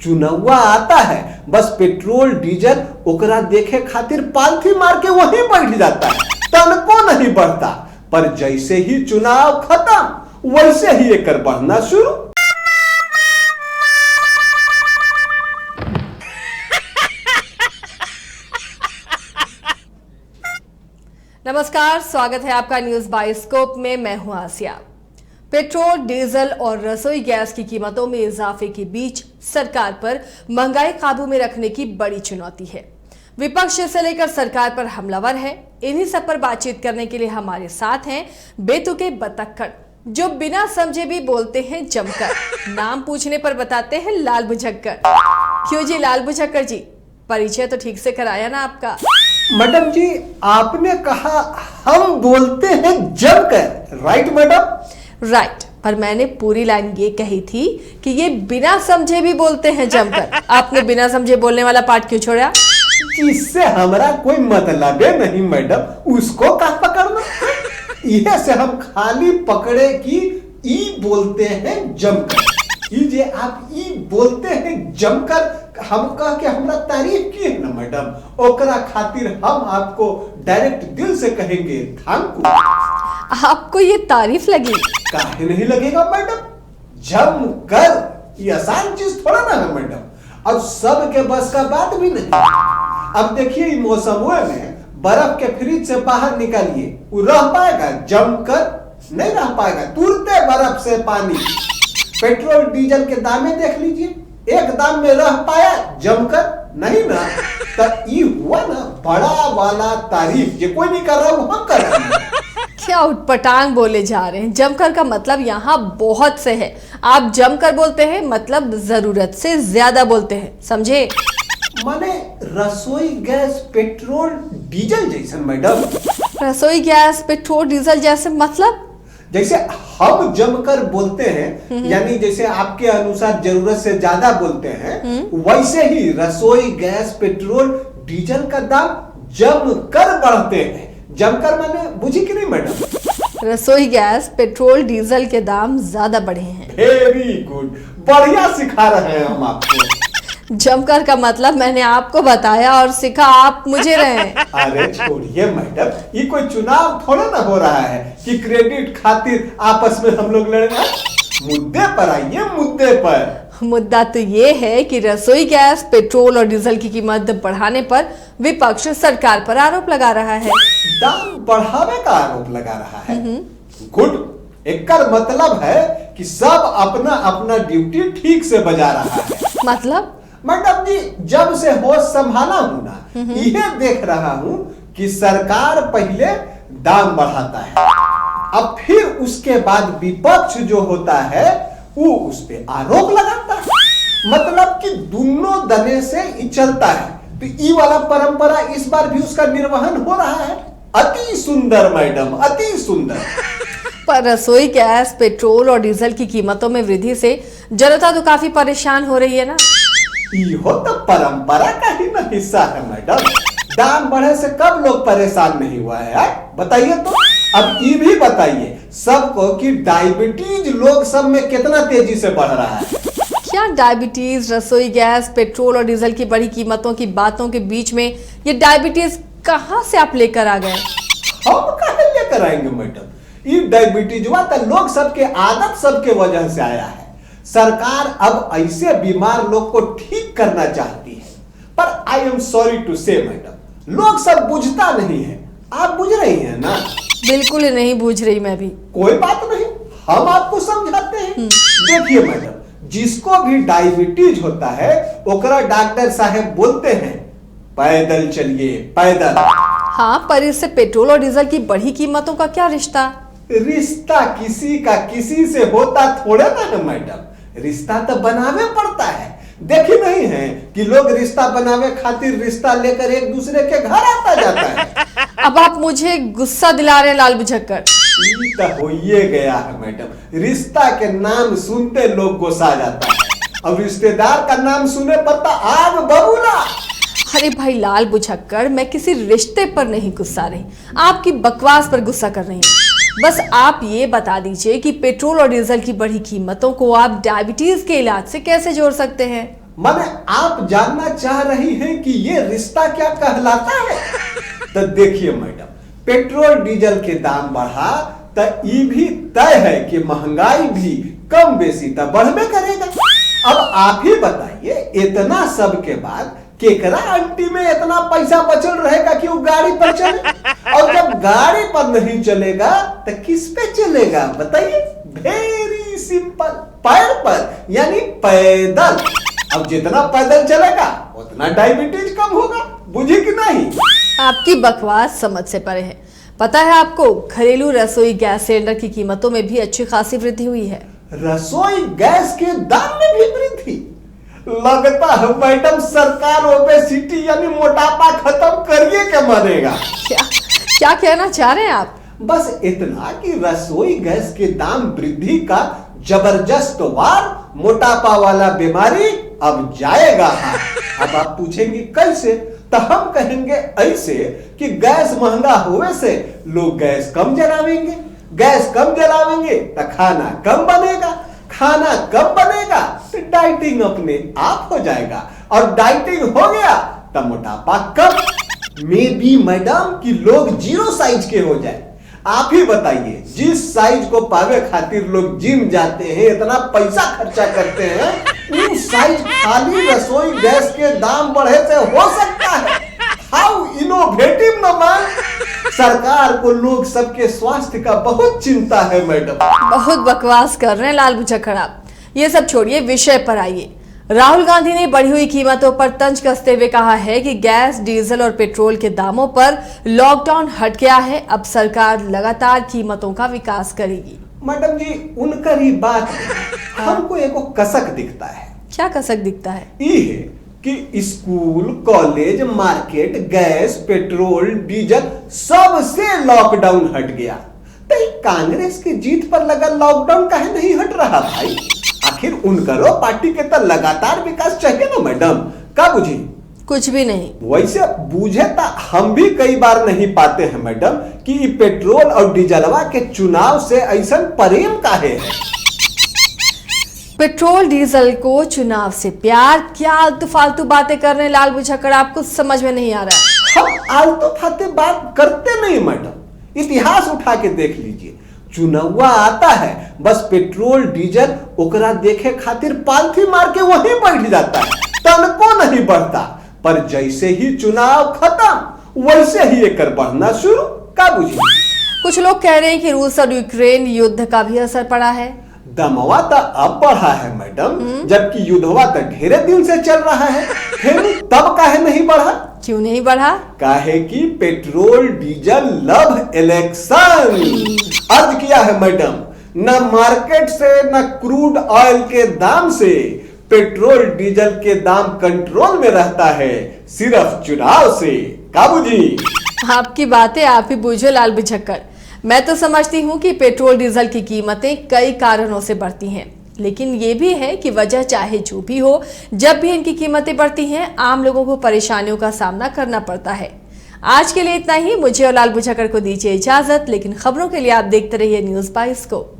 चुनावा आता है, बस पेट्रोल डीजल ओकरा देखे खातिर पालथी मार के वहीं बैठ जाता है, तनको नहीं बढ़ता। पर जैसे ही चुनाव खत्म वैसे ही एकर बढ़ना शुरू। नमस्कार, स्वागत है आपका न्यूज बायोस्कोप में। मैं हूं आसिया। पेट्रोल, डीजल और रसोई गैस की कीमतों में इजाफे के बीच सरकार पर महंगाई काबू में रखने की बड़ी चुनौती है। विपक्ष इसे लेकर सरकार पर हमलावर है। इन्हीं सब पर बातचीत करने के लिए हमारे साथ हैं बेतुके बतक्कड़, जो बिना समझे भी बोलते हैं जमकर। नाम पूछने पर बताते हैं लाल बुझक्कड़। क्यों जी लाल बुझक्कड़ जी, परिचय तो ठीक से कराया ना आपका? मैडम जी, आपने कहा हम बोलते हैं जमकर, राइट मैडम? राइट, पर मैंने पूरी लाइन ये कही थी कि ये बिना समझे भी बोलते हैं जमकर। आपने बिना समझे बोलने वाला पार्ट क्यों छोड़ा? इससे हमारा कोई मतलब नहीं मैडम, उसको कहाँ पकड़ना। यह से हम खाली पकड़े कि ई बोलते हैं जमकर। ई जे आप ई बोलते हैं जमकर हम कह के हमरा तारीफ की है ना मैडम, ओकरा खातिर हम आपको डायरेक्ट दिल से कहेंगे थैंक यू। आपको ये तारीफ लगी? काहे नहीं लगेगा मैडम, जमकर ये आसान चीज थोड़ा ना है मैडम। अब सब के बस का बात भी नहीं। अब देखिए इस मौसम में बर्फ के फ्रिज से बाहर निकालिए, वो रह पाएगा? जमकर नहीं रह पाएगा, तुरंते बर्फ से पानी। पेट्रोल डीजल के दामे देख लीजिए, एक दाम में रह पाया जमकर? नहीं ना। तो ये हुआ ना बड़ा वाला तारीफ, ये कोई नहीं कर रहा, वो हम कर रहे हैं। क्या उटपटांग बोले जा रहे हैं। जमकर का मतलब यहाँ बहुत से है। आप जमकर बोलते हैं मतलब जरूरत से ज्यादा बोलते हैं, समझे? माने रसोई गैस पेट्रोल डीजल जैसे मैडम। रसोई गैस पेट्रोल डीजल जैसे मतलब? जैसे हम जमकर बोलते हैं, यानी जैसे आपके अनुसार जरूरत से ज्यादा बोलते हैं, वैसे ही रसोई गैस पेट्रोल डीजल का दाम जमकर बढ़ते हैं। जमकर माने बुझी कि नहीं मैडम? रसोई गैस पेट्रोल डीजल के दाम ज्यादा बढ़े हैं। वेरी गुड, बढ़िया सिखा रहे हैं हम आपको। जमकर का मतलब मैंने आपको बताया और सिखा आप मुझे रहे हैं। अरे छोड़िए मैडम, ये कोई चुनाव थोड़ा ना हो रहा है कि क्रेडिट खातिर आपस में हम लोग लड़ रहे हैं। मुद्दे पर आइए, मुद्दे पर। मुद्दा तो ये है कि रसोई गैस पेट्रोल और डीजल की कीमत बढ़ाने पर विपक्ष सरकार पर आरोप लगा रहा है। दाम बढ़ावे का आरोप लगा रहा है। गुड, एकर मतलब है कि सब अपना अपना ड्यूटी ठीक से बजा रहा है। मतलब मैडम जी, जब से होश संभाला हूं ना, यह देख रहा हूं कि सरकार पहले दाम बढ़ाता है, अब फिर उसके बाद विपक्ष जो होता है वो उस पे आरोप लगाता है। मतलब कि दोनों दने से ही चलता है। तो ये वाला परंपरा इस बार भी उसका निर्वहन हो रहा है। अति सुंदर मैडम, अति सुंदर। पर रसोई गैस पेट्रोल और डीजल की कीमतों में वृद्धि से जनता तो काफी परेशान हो रही है ना? यो तो परंपरा का ही ना हिस्सा है मैडम। दाम बढ़े से कब लोग परेशान नहीं हुआ है, बताइए तो। अब ये भी बताइए सबको कि डायबिटीज लोग सब में कितना तेजी से बढ़ रहा है। क्या डायबिटीज, रसोई गैस पेट्रोल और डीजल की बढ़ी कीमतों की बातों के बीच में ये डायबिटीज कहां से आप लेकर आ गए? हम कहां लेकर आएंगे मैडम? ये डायबिटीज हुआ तो लोग सबके आदत सबके वजह से आया है। सरकार अब ऐसे बीमार लोग को ठीक करना चाहती है, पर आई एम सॉरी टू से मैडम, लोग सब बुझता नहीं है। आप बुझ रही हैं ना? बिल्कुल नहीं बूझ रही मैं भी। कोई बात नहीं, हम आपको समझाते हैं। देखिए मैडम, जिसको भी डायबिटीज होता है ओकरा डॉक्टर साहब बोलते हैं पैदल चलिए, पैदल। हाँ, पर इससे पेट्रोल और डीजल की बढ़ी कीमतों का क्या रिश्ता? रिश्ता किसी का किसी से होता थोड़े ना है मैडम, रिश्ता तो बनावे पड़ता है। देखी नहीं है कि लोग रिश्ता बनावे खातिर रिश्ता लेकर एक दूसरे के घर आता जाता है। अब आप मुझे गुस्सा दिला रहे हैं लाल बुझक्कड़। तो हो ये गया है मैडम, रिश्ता के नाम सुनते लोग गुस्सा जाता है। अब रिश्तेदार का नाम सुने पर तो आग बबूला। अरे भाई लाल बुझक्कड़, मैं किसी रिश्ते पर नहीं गुस्सा रही, आपकी बकवास पर गुस्सा कर रही हूँ। बस आप ये बता दीजिए कि पेट्रोल और डीजल की बढ़ी कीमतों को आप डायबिटीज के इलाज से कैसे जोड़ सकते हैं? माने आप जानना चाह रही हैं कि ये रिश्ता क्या कहलाता है? तो देखिए मैडम, पेट्रोल डीजल के दाम बढ़ा तो ये भी तय है कि महंगाई भी कम बेसी तो बढ़बे करेगा। अब आप ही बताइए, इतना सब के बाद केकरा आंटी में इतना पैसा बचल रहेगा कि वो गाड़ी पर चले? और जब गाड़ी पर नहीं चलेगा तो किस पे चलेगा बताइए? वेरी सिंपल, पैर पर, यानी पैदल। अब जितना पैदल चलेगा उतना डायबिटीज कम होगा, बुझी कि नहीं? आपकी बकवास समझ से परे है। पता है आपको, घरेलू रसोई गैस सिलेंडर की कीमतों में भी अच्छी खासी वृद्धि हुई है। रसोई गैस के दाम में भी वृद्धि? लगता है मैडम सरकार ओबेसिटी यानी मोटापा खत्म करिए के मरेगा। क्या कहना चाह रहे हैं आप? बस इतना कि रसोई गैस के दाम वृद्धि का जबरदस्त वार मोटापा वाला बीमारी अब जाएगा। अब आप पूछेंगे कैसे? तो हम कहेंगे ऐसे कि गैस महंगा होने से लोग गैस कम जलावेंगे, गैस कम जलावेंगे तो खाना कम बनेगा, खाना कम बनेगा तो डाइटिंग अपने आप हो जाएगा, और डाइटिंग हो गया तो मोटापा कम। मे बी मैडम कि लोग 0 साइज के हो जाए। आप ही बताइए, जिस साइज को पावे खातिर लोग जिम जाते हैं, इतना पैसा खर्चा करते हैं, वो साइज खाली रसोई गैस के दाम बढ़े से हो सकता है? हाउ इनोवेटिव न मैन। सरकार को लोग सबके स्वास्थ्य का बहुत चिंता है मैडम। बहुत बकवास कर रहे हैं लाल बुचक्कड़ आप। ये सब छोड़िए, विषय पर आइए। राहुल गांधी ने बढ़ी हुई कीमतों पर तंज कसते हुए कहा है कि गैस, डीजल और पेट्रोल के दामों पर लॉकडाउन हट गया है, अब सरकार लगातार कीमतों का विकास करेगी। मैडम जी, उनका ही बात हमको एको कसक दिखता है। क्या कसक दिखता है? ये है कि school, college, market, gas, petrol, diesel सबसे लॉकडाउन हट गया। तो कांग्रेस की जीत पर लगा लॉकडाउन काहे नहीं हट रहा भाई? आखिर उनकरो पार्टी के तो लगातार विकास चाहिए ना मैडम, का बुझी? कुछ भी नहीं। वैसे बूझे तो हम भी कई बार नहीं पाते हैं मैडम कि पेट्रोल और डीजलवा के चुनाव से ऐसा प्रेम काहे है? पेट्रोल डीजल को चुनाव से प्यार? क्या आलतू फालतू बातें कर रहे हैं लाल बुचक्कड़, आपको समझ में नहीं आ रहा है। हम आलतू फालतू बात करते नहीं मैडम, इतिहास उठा के देख लीजिए। चुनावा आता है, बस पेट्रोल डीजल ओकरा देखे खातिर पालथी मार के वहीं बैठ जाता है, तनको नहीं बढ़ता। पर जैसे ही चुनाव खत्म वैसे ही एकर बढ़ना शुरू, का बुझी? कुछ लोग कह रहे हैं कि रूस और यूक्रेन युद्ध का भी असर पड़ा है। दमवा तो अब बढ़ा है मैडम, जबकि युद्धवा तो ढेरे दिन से चल रहा है, फिर तब काहे नहीं बढ़ा? क्यों नहीं बढ़ा? काहे कि पेट्रोल डीजल लव इलेक्शन अर्ज किया है मैडम। न मार्केट से न क्रूड ऑयल के दाम से पेट्रोल डीजल के दाम कंट्रोल में रहता है, सिर्फ चुनाव से, का बुझी? आपकी बातें आप ही बूझो लाल बुचक्कड़। मैं तो समझती हूँ कि पेट्रोल डीजल की कीमतें कई कारणों से बढ़ती हैं, लेकिन ये भी है कि वजह चाहे जो भी हो, जब भी इनकी कीमतें बढ़ती हैं आम लोगों को परेशानियों का सामना करना पड़ता है। आज के लिए इतना ही। मुझे और लाल बुचक्कड़ को दीजिए इजाजत, लेकिन खबरों के लिए आप देखते रहिए न्यूज़ बाइस्कोप।